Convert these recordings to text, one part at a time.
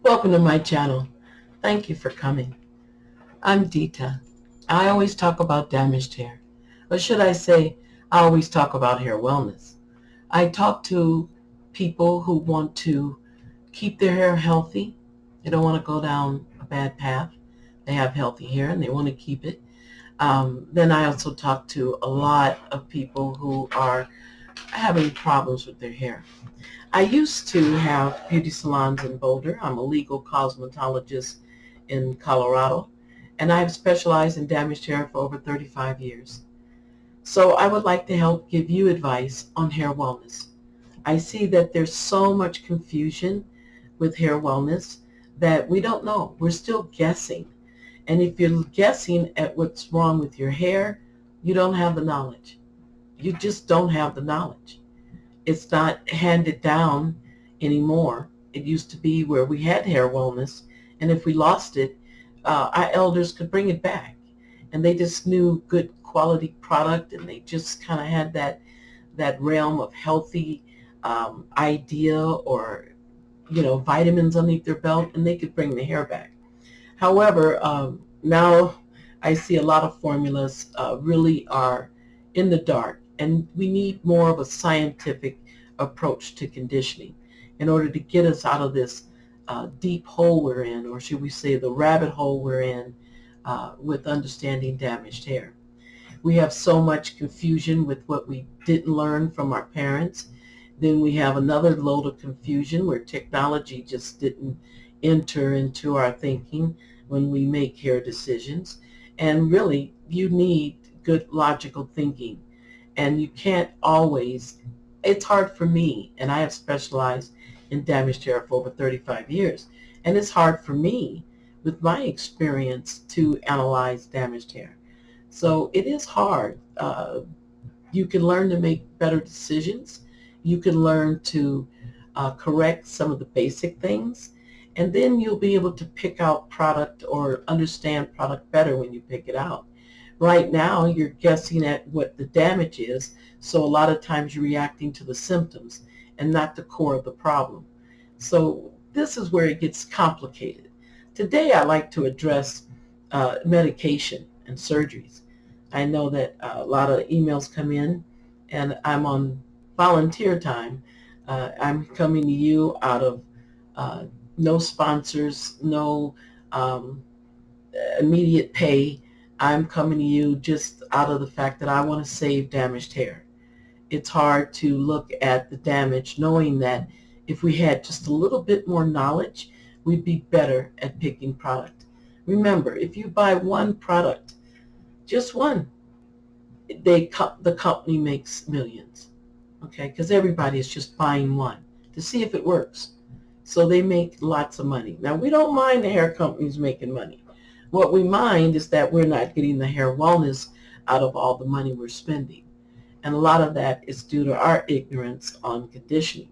Welcome to my channel. Thank you for coming. I'm Dita. I always talk about damaged hair. Or should I say, I always talk about hair wellness. I talk to people who want to keep their hair healthy. They don't want to go down a bad path. They have healthy hair and they want to keep it. Then I also talk to a lot of people who are having problems with their hair. I used to have beauty salons in Boulder. I'm a legal cosmetologist in Colorado, and I've specialized in damaged hair for over 35 years. So I would like to help give you advice on hair wellness. I see that there's so much confusion with hair wellness that we don't know. We're still guessing. And if you're guessing at what's wrong with your hair, you don't have the knowledge. You just don't have the knowledge. It's not handed down anymore. It used to be where we had hair wellness, and if we lost it, our elders could bring it back. And they just knew good quality product, and they just kind of had that realm of healthy idea, or vitamins underneath their belt, and they could bring the hair back. However, now I see a lot of formulas really are in the dark, and we need more of a scientific approach to conditioning in order to get us out of this deep hole we're in, or should we say the rabbit hole we're in, with understanding damaged hair. We have so much confusion with what we didn't learn from our parents. Then we have another load of confusion where technology just didn't enter into our thinking when we make hair decisions. And really, you need good logical thinking. And you can't always, it's hard for me, and I have specialized in damaged hair for over 35 years. And it's hard for me with my experience to analyze damaged hair. So it is hard. You can learn to make better decisions. You can learn to correct some of the basic things. And then you'll be able to pick out product or understand product better when you pick it out. Right now, you're guessing at what the damage is. So a lot of times you're reacting to the symptoms and not the core of the problem. So this is where it gets complicated. Today, I like to address medication and surgeries. I know that a lot of emails come in, and I'm on volunteer time. I'm coming to you out of uh, no sponsors, no um, immediate pay. I'm coming to you just out of the fact that I want to save damaged hair. It's hard to look at the damage knowing that if we had just a little bit more knowledge, we'd be better at picking product. Remember, if you buy one product, just one, the company makes millions, okay? Because everybody is just buying one to see if it works. So they make lots of money. Now, we don't mind the hair companies making money. What we mind is that we're not getting the hair wellness out of all the money we're spending. And a lot of that is due to our ignorance on conditioning.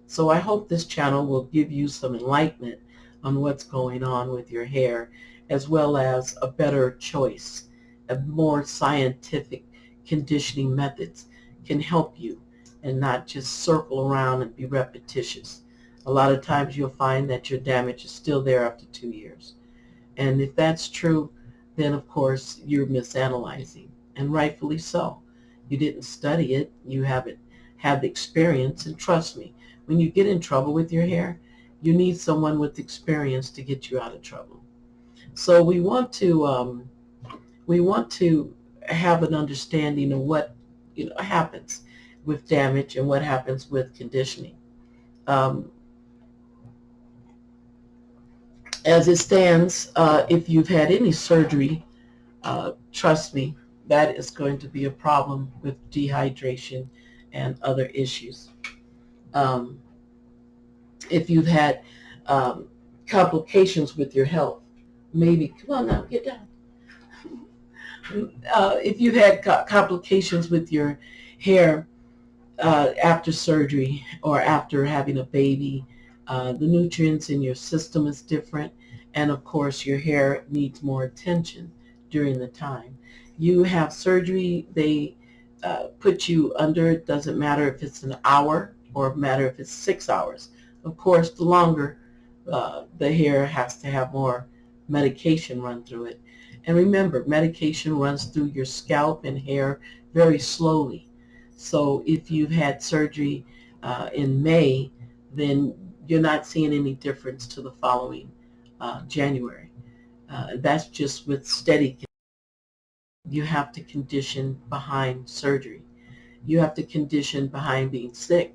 So I hope this channel will give you some enlightenment on what's going on with your hair, as well as a better choice. A more scientific conditioning methods can help you and not just circle around and be repetitious. A lot of times you'll find that your damage is still there after 2 years. And if that's true, then of course you're misanalyzing, and rightfully so. You didn't study it, you haven't had the experience, and trust me, when you get in trouble with your hair, you need someone with experience to get you out of trouble. So we want to have an understanding of what happens with damage and what happens with conditioning. Um, as it stands, if you've had any surgery, trust me, that is going to be a problem with dehydration and other issues. Um, if you've had um, complications with your health, maybe, come on now, get down. If you've had complications with your hair after surgery or after having a baby, the nutrients in your system is different, and of course your hair needs more attention during the time. You have surgery, they put you under, it doesn't matter if it's an hour or matter if it's 6 hours. Of course, the longer the hair has to have more medication run through it. And remember, medication runs through your scalp and hair very slowly. So if you've had surgery in May, then you're not seeing any difference to the following January. That's just with steady. You have to condition behind surgery. You have to condition behind being sick.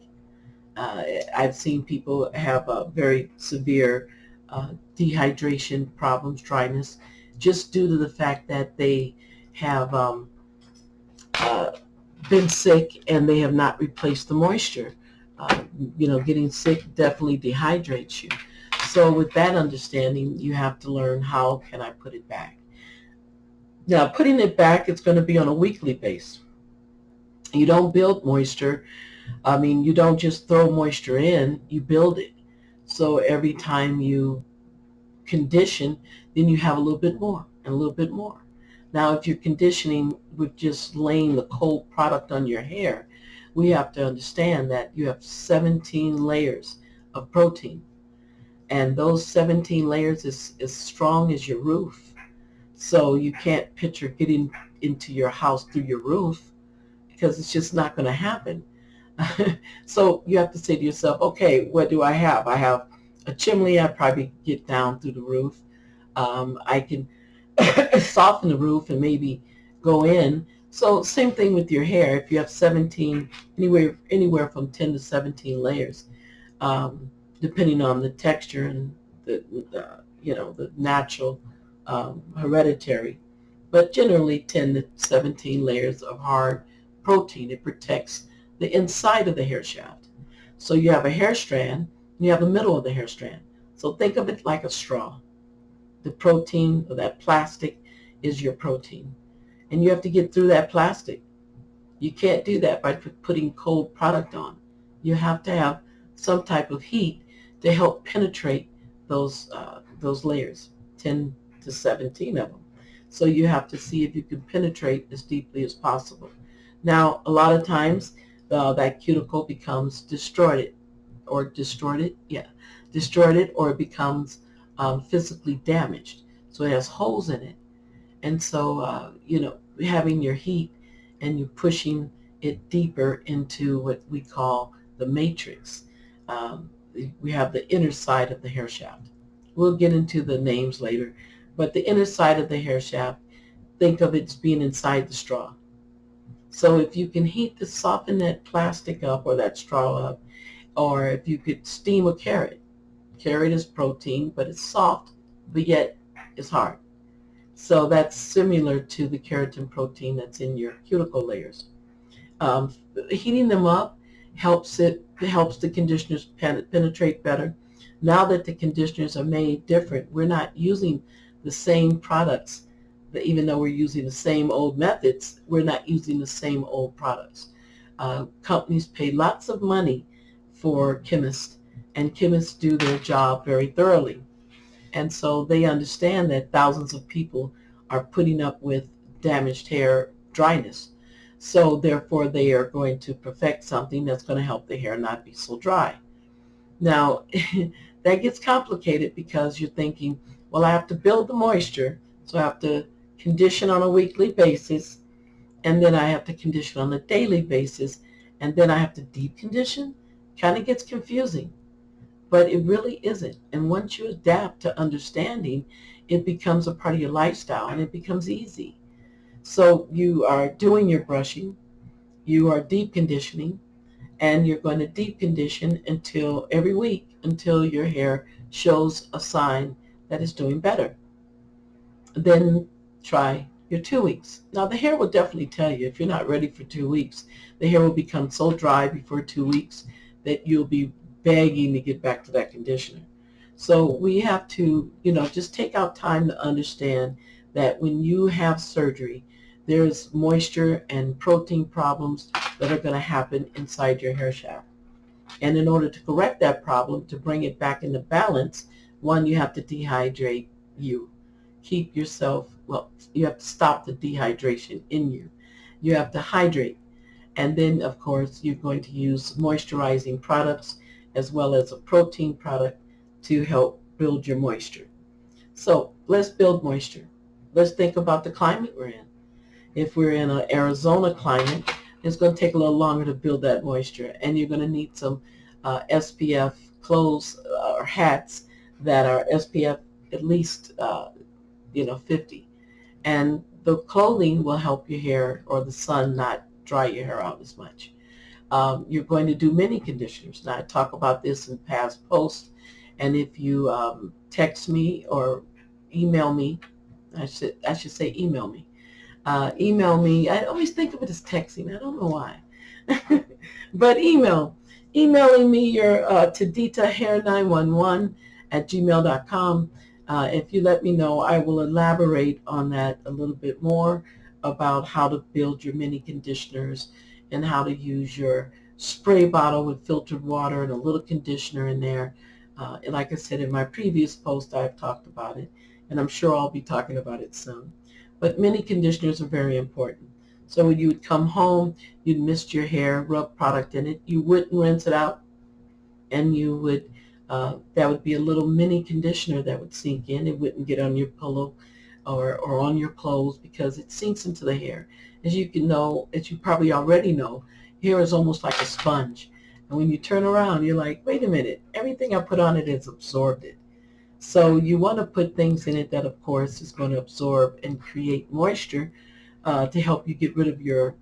I've seen people have a very severe dehydration problems, dryness, just due to the fact that they have uh, been sick and they have not replaced the moisture. Uh, getting sick definitely dehydrates you. So with that understanding, you have to learn how can I put it back. Now, putting it back, it's going to be on a weekly basis. You don't build moisture. I mean, you don't just throw moisture in, you build it. So every time you condition, then you have a little bit more and a little bit more. Now, if you're conditioning with just laying the cold product on your hair, we have to understand that you have 17 layers of protein. And those 17 layers is as strong as your roof. So you can't picture getting into your house through your roof because it's just not going to happen. So you have to say to yourself, okay, what do I have? I have a chimney. I probably get down through the roof. I can soften the roof and maybe go in. So same thing with your hair. If you have 17, anywhere from 10 to 17 layers, um, depending on the texture and the natural hereditary, but generally 10 to 17 layers of hard protein. It protects the inside of the hair shaft. So you have a hair strand, and you have the middle of the hair strand. So think of it like a straw. The protein, or that plastic, is your protein. And you have to get through that plastic. You can't do that by putting cold product on. You have to have some type of heat to help penetrate those layers, 10 to 17 of them. So you have to see if you can penetrate as deeply as possible. Now, a lot of times that cuticle becomes distorted, or it becomes physically damaged. So it has holes in it. And so, having your heat and you pushing it deeper into what we call the matrix. Um, we have the inner side of the hair shaft. We'll get into the names later, but the inner side of the hair shaft, think of it as being inside the straw. So if you can heat to soften that plastic up or that straw up, or if you could steam a carrot. Carrot is protein, but it's soft, but yet it's hard. So that's similar to the keratin protein that's in your cuticle layers. Um, Heating them up helps the conditioners penetrate better. Now that the conditioners are made different, we're not using the same products. Even though we're using the same old methods, we're not using the same old products. Companies pay lots of money for chemists, and chemists do their job very thoroughly. And so they understand that thousands of people are putting up with damaged hair dryness. So therefore they are going to perfect something that's going to help the hair not be so dry. Now, that gets complicated because you're thinking, well, I have to build the moisture, so I have to condition on a weekly basis, and then I have to condition on a daily basis, and then I have to deep condition. Kind of gets confusing, but it really isn't. And once you adapt to understanding, it becomes a part of your lifestyle and it becomes easy. So you are doing your brushing, you are deep conditioning, and you're going to deep condition until every week until your hair shows a sign that it's doing better. Then try your 2 weeks. Now the hair will definitely tell you if you're not ready for 2 weeks. The hair will become so dry before 2 weeks that you'll be begging to get back to that conditioner. So we have to, just take out time to understand that when you have surgery, there's moisture and protein problems that are going to happen inside your hair shaft. And in order to correct that problem, to bring it back into balance, one, you have to dehydrate you. Keep yourself, well, you have to stop the dehydration in you. You have to hydrate. And then, of course, you're going to use moisturizing products as well as a protein product to help build your moisture. So let's build moisture. Let's think about the climate we're in. If we're in an Arizona climate, it's going to take a little longer to build that moisture, and you're going to need some SPF clothes or hats that are SPF at least 50. And the clothing will help your hair or the sun not dry your hair out as much. You're going to do many conditioners. Now, I talk about this in past posts, and if you text me or email me, I should say email me. Email me. I always think of it as texting. I don't know why. But emailing me your to ditahair911 at gmail.com. If you let me know, I will elaborate on that a little bit more about how to build your mini conditioners and how to use your spray bottle with filtered water and a little conditioner in there. And like I said in my previous post, I've talked about it, and I'm sure I'll be talking about it soon. But mini conditioners are very important. So when you would come home, you'd mist your hair, rub product in it. You wouldn't rinse it out, and you would that would be a little mini conditioner that would sink in. It wouldn't get on your pillow or on your clothes because it sinks into the hair. As you probably already know, hair is almost like a sponge. And when you turn around, you're like, wait a minute, everything I put on it has absorbed it. So you want to put things in it that, of course, is going to absorb and create moisture to help you get rid of your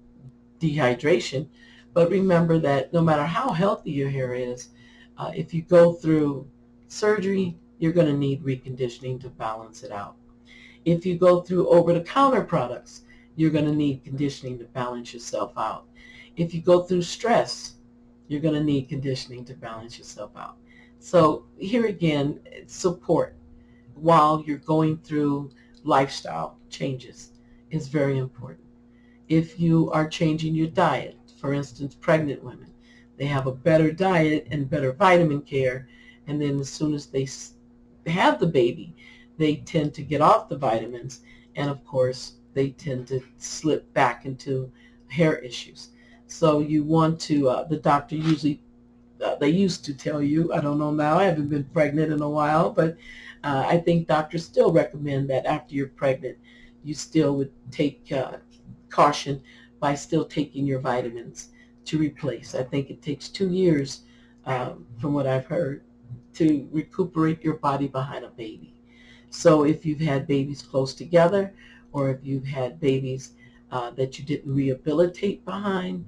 dehydration. But remember that no matter how healthy your hair is, if you go through surgery, you're going to need reconditioning to balance it out. If you go through over-the-counter products, you're going to need conditioning to balance yourself out. If you go through stress, you're going to need conditioning to balance yourself out. So here again, support while you're going through lifestyle changes is very important. If you are changing your diet, for instance, pregnant women, they have a better diet and better vitamin care, and then as soon as they have the baby, they tend to get off the vitamins, and of course, they tend to slip back into hair issues. So you want to, the doctor usually, they used to tell you, I don't know now, I haven't been pregnant in a while, but I think doctors still recommend that after you're pregnant, you still would take caution by still taking your vitamins to replace. I think it takes 2 years, from what I've heard, to recuperate your body behind a baby. So if you've had babies close together, or if you've had babies that you didn't rehabilitate behind,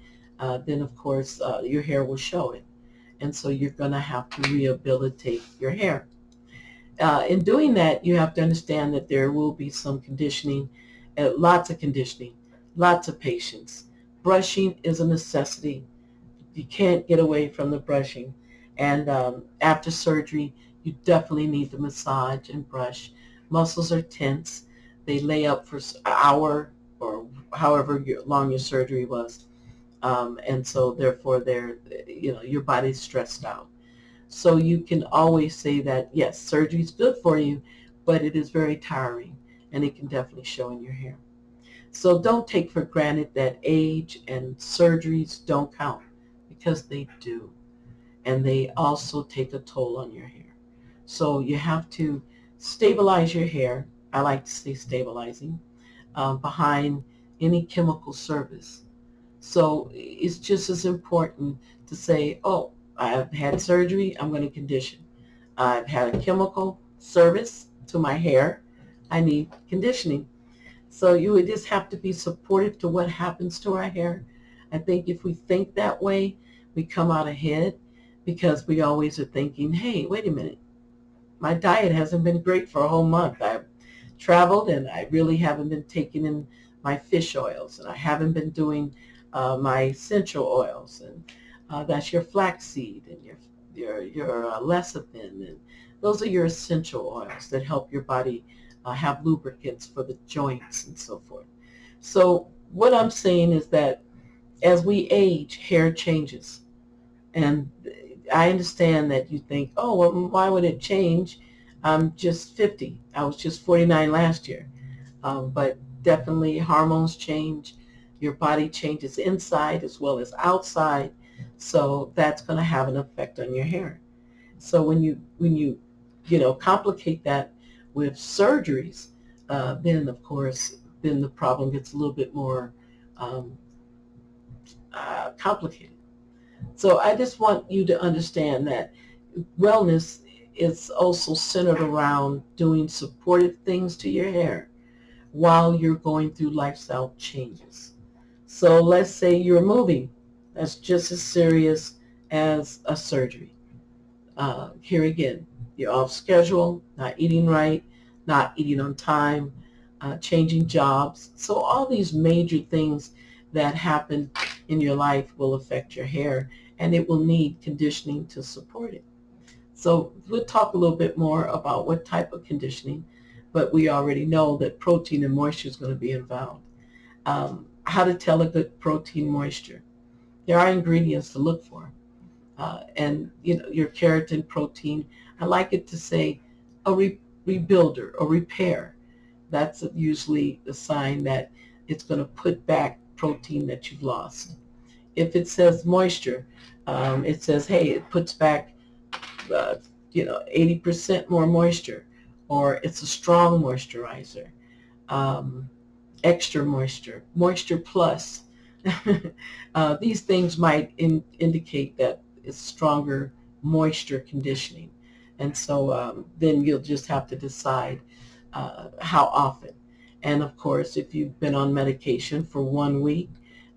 then of course your hair will show it. And so you're going to have to rehabilitate your hair. In doing that, you have to understand that there will be some conditioning, lots of conditioning, lots of patience. Brushing is a necessity. You can't get away from the brushing. And after surgery, you definitely need to massage and brush. Muscles are tense. They lay up for an hour or however long your surgery was. And so therefore your body's stressed out. So you can always say that, yes, surgery is good for you, but it is very tiring, and it can definitely show in your hair. So don't take for granted that age and surgeries don't count, because they do. And they also take a toll on your hair. So you have to stabilize your hair. I like to say stabilizing behind any chemical service. So it's just as important to say, oh, I've had surgery, I'm going to condition. I've had a chemical service to my hair, I need conditioning. So you would just have to be supportive to what happens to our hair. I think if we think that way, we come out ahead, because we always are thinking, hey, wait a minute, my diet hasn't been great for a whole month. I've traveled and I really haven't been taking in my fish oils, and I haven't been doing my essential oils, and that's your flaxseed and your lecithin, and those are your essential oils that help your body have lubricants for the joints and so forth. So what I'm saying is that as we age, hair changes. And I understand that you think, oh, well, why would it change? I'm just 50. I was just 49 last year. But definitely hormones change. Your body changes inside as well as outside. So that's going to have an effect on your hair. So when you complicate that with surgeries, then of course, then the problem gets a little bit more um, complicated. So I just want you to understand that wellness is also centered around doing supportive things to your hair while you're going through lifestyle changes. So let's say you're moving. That's just as serious as a surgery. Here again, you're off schedule, not eating right, not eating on time, changing jobs. So all these major things that happen in your life will affect your hair, and it will need conditioning to support it. So we'll talk a little bit more about what type of conditioning, but we already know that protein and moisture is going to be involved. How to tell a good protein moisture. There are ingredients to look for. And your keratin protein, I like it to say a rebuilder or repair. That's usually a sign that it's going to put back protein that you've lost. If it says moisture, it says, hey, it puts back, uh, 80% more moisture, or it's a strong moisturizer, um, extra moisture, moisture plus. These things might indicate that it's stronger moisture conditioning. And so then you'll just have to decide how often. And of course, if you've been on medication for 1 week,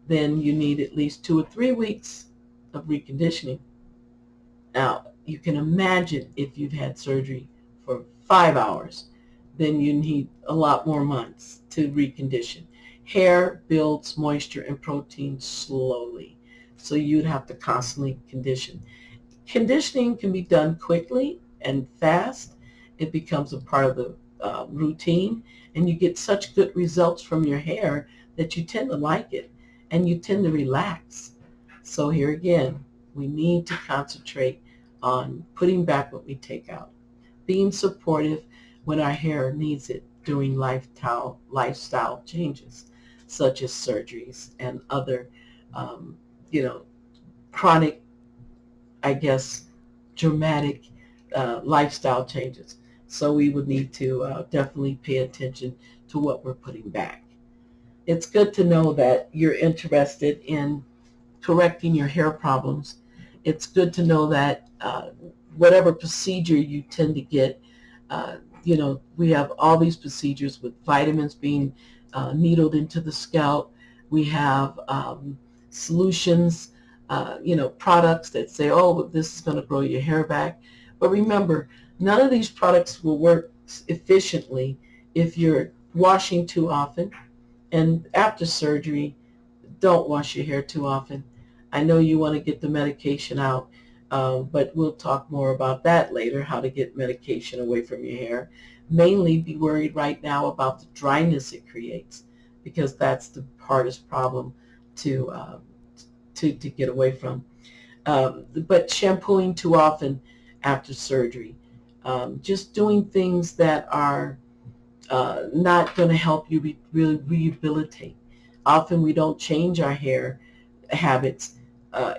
then you need at least 2 or 3 weeks of reconditioning. Now, you can imagine if you've had surgery for 5 hours, then you need a lot more months to recondition. Hair builds moisture and protein slowly, so you'd have to constantly condition. Conditioning can be done quickly and fast. It becomes a part of the routine, and you get such good results from your hair that you tend to like it, and you tend to relax. So here again, we need to concentrate on putting back what we take out, being supportive when our hair needs it during lifestyle changes, such as surgeries and other, um, you know, chronic, I guess, dramatic lifestyle changes. So we would need to definitely pay attention to what we're putting back. It's good to know that you're interested in correcting your hair problems. It's good to know that whatever procedure you tend to get, we have all these procedures with vitamins being needled into the scalp. We have solutions, products that say, oh, this is going to grow your hair back. But remember, none of these products will work efficiently if you're washing too often. And after surgery, don't wash your hair too often. I know you want to get the medication out, but we'll talk more about that later, how to get medication away from your hair. Mainly be worried right now about the dryness it creates, because that's the hardest problem to get away from. But shampooing too often after surgery, just doing things that are not going to help you really rehabilitate. Often we don't change our hair habits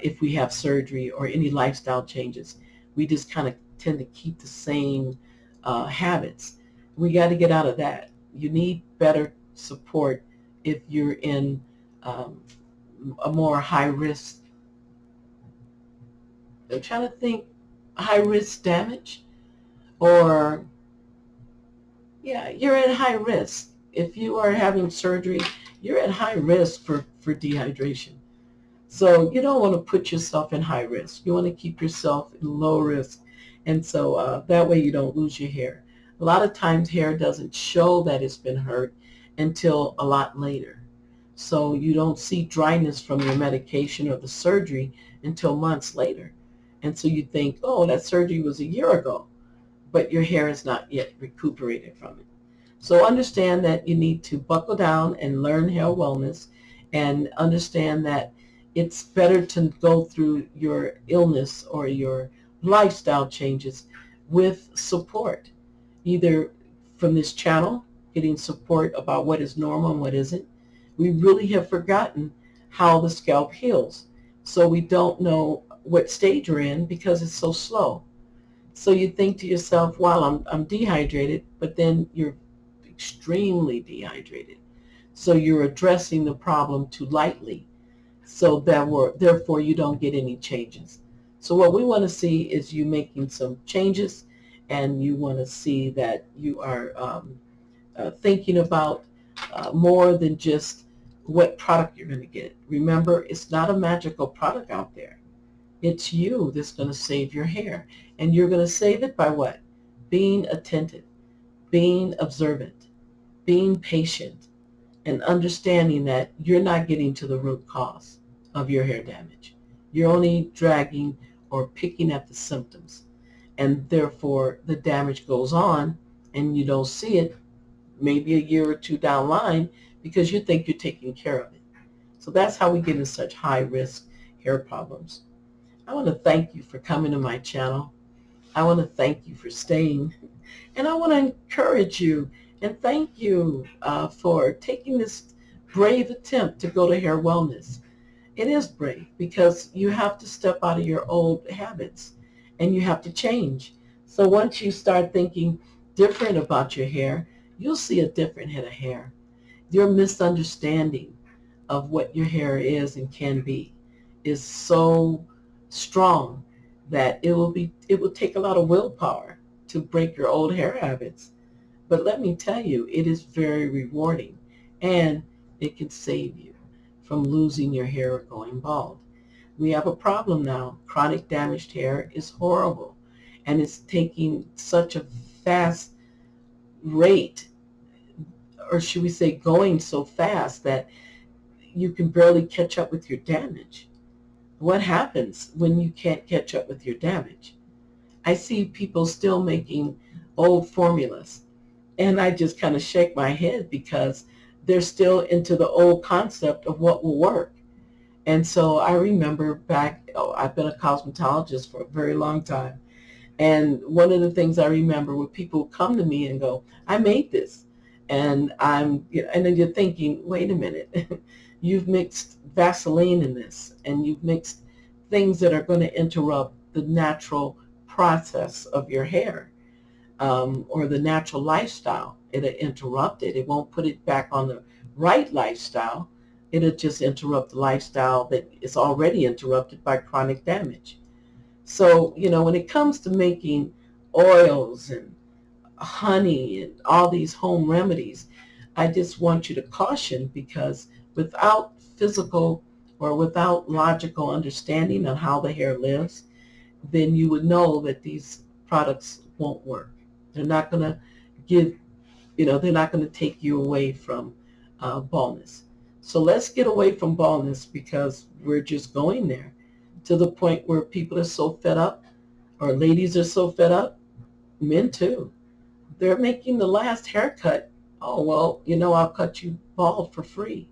if we have surgery or any lifestyle changes. We just kind of tend to keep the same habits. We got to get out of that. You need better support if you're in um, a more high risk. I'm trying to think, high risk damage, or yeah, you're at high risk. If you are having surgery, you're at high risk for dehydration. So you don't want to put yourself in high risk. You want to keep yourself in low risk. And so that way you don't lose your hair. A lot of times hair doesn't show that it's been hurt until a lot later. So you don't see dryness from your medication or the surgery until months later. And so you think, oh, that surgery was a year ago, but your hair is not yet recuperated from it. So understand that you need to buckle down and learn hair wellness, and understand that it's better to go through your illness or your lifestyle changes with support, either from this channel, getting support about what is normal and what isn't. We really have forgotten how the scalp heals. So we don't know what stage we're in because it's so slow. So you think to yourself, wow, I'm dehydrated, but then you're extremely dehydrated. So you're addressing the problem too lightly. So therefore you don't get any changes. So what we want to see is you making some changes, and you want to see that you are thinking about more than just what product you're going to get. Remember, it's not a magical product out there. It's you that's going to save your hair. And you're going to save it by what? Being attentive, being observant, being patient, and understanding that you're not getting to the root cause of your hair damage. You're only dragging or picking at the symptoms. And therefore, the damage goes on and you don't see it maybe a year or two down the line because you think you're taking care of it. So that's how we get in such high risk hair problems. I want to thank you for coming to my channel. I want to thank you for staying. And I want to encourage you and thank you for taking this brave attempt to go to Hair Wellness. It is brave because you have to step out of your old habits and you have to change. So once you start thinking different about your hair, you'll see a different head of hair. Your misunderstanding of what your hair is and can be is so strong that it will take a lot of willpower to break your old hair habits. But let me tell you, it is very rewarding, and it can save you from losing your hair or going bald. We have a problem now. Chronic damaged hair is horrible, and it's taking such a fast rate, or should we say going so fast that you can barely catch up with your damage. What happens when you can't catch up with your damage? I see people still making old formulas, and I just kind of shake my head because they're still into the old concept of what will work. And so I remember back, I've been a cosmetologist for a very long time. And one of the things I remember were people come to me and go, I made this. And then you're thinking, wait a minute, you've mixed Vaseline in this, and you've mixed things that are going to interrupt the natural process of your hair, or the natural lifestyle. It'll interrupt it. It won't put it back on the right lifestyle. It'll just interrupt the lifestyle that is already interrupted by chronic damage. So, when it comes to making oils and honey and all these home remedies, I just want you to caution, because without physical or without logical understanding on how the hair lives, then you would know that these products won't work. They're not going to give, they're not going to take you away from baldness. So let's get away from baldness, because we're just going there to the point where people are so fed up, or ladies are so fed up, men too. They're making the last haircut. Oh, well, I'll cut you bald for free.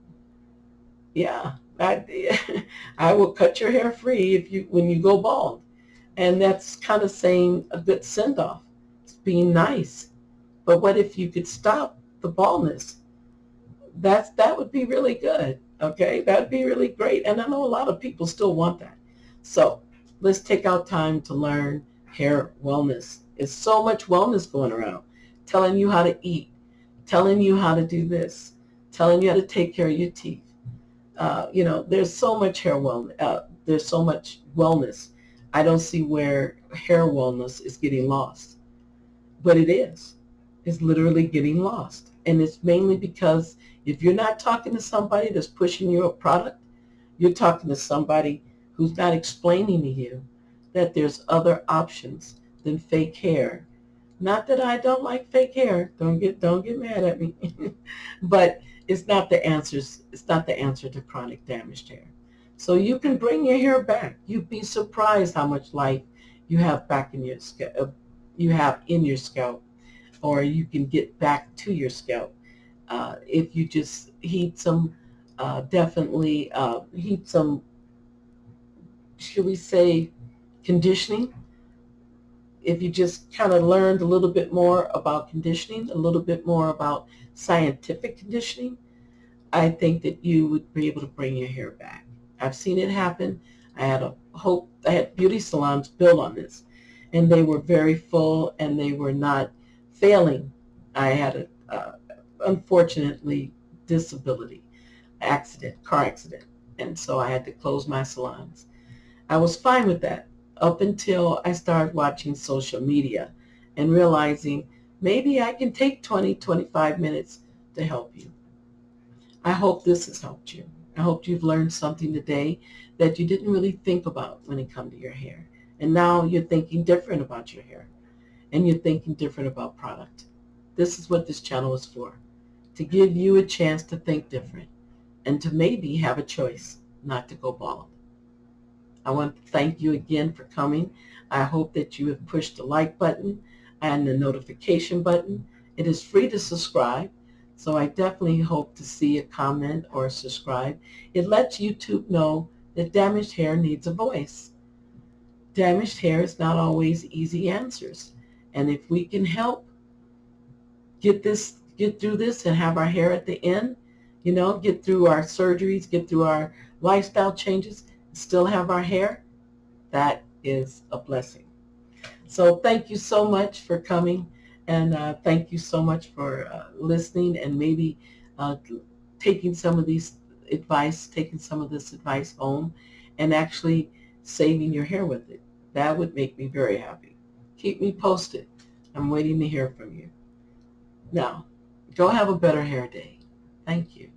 Yeah, I will cut your hair free when you go bald. And that's kind of saying a good send-off. It's being nice. But what if you could stop the baldness? That would be really good. Okay, that'd be really great. And I know a lot of people still want that. So let's take out time to learn hair wellness. There's so much wellness going around, telling you how to eat, telling you how to do this, telling you how to take care of your teeth. There's so much hair wellness. There's so much wellness. I don't see where hair wellness is getting lost, but it is. It's literally getting lost, and it's mainly because if you're not talking to somebody that's pushing you a product, you're talking to somebody who's not explaining to you that there's other options than fake hair. Not that I don't like fake hair. Don't get mad at me. But it's not the answers. It's not the answer to chronic damaged hair. So you can bring your hair back. You'd be surprised how much life you have back in your scalp. You have in your scalp, or you can get back to your scalp if you just heat some. Definitely heat some. Should we say conditioning? If you just kind of learned a little bit more about conditioning, a little bit more about scientific conditioning, I think that you would be able to bring your hair back. I've seen it happen. I had beauty salons built on this. and they were very full and they were not failing. I had unfortunately, disability car accident, and so I had to close my salons. I was fine with that up until I started watching social media and realizing maybe I can take 20, 25 minutes to help you. I hope this has helped you. I hope you've learned something today that you didn't really think about when it comes to your hair. And now you're thinking different about your hair, and you're thinking different about product. This is what this channel is for, to give you a chance to think different and to maybe have a choice not to go bald. I want to thank you again for coming. I hope that you have pushed the like button and the notification button. It is free to subscribe, so I definitely hope to see a comment or subscribe. It lets YouTube know that damaged hair needs a voice. Damaged hair is not always easy answers. And if we can help get through this and have our hair at the end, get through our surgeries, get through our lifestyle changes, still have our hair, that is a blessing. So thank you so much for coming, and thank you so much for listening, and maybe uh, taking some of taking some of this advice home and actually saving your hair with it. That would make me very happy. Keep me posted. I'm waiting to hear from you. Now, go have a better hair day. Thank you.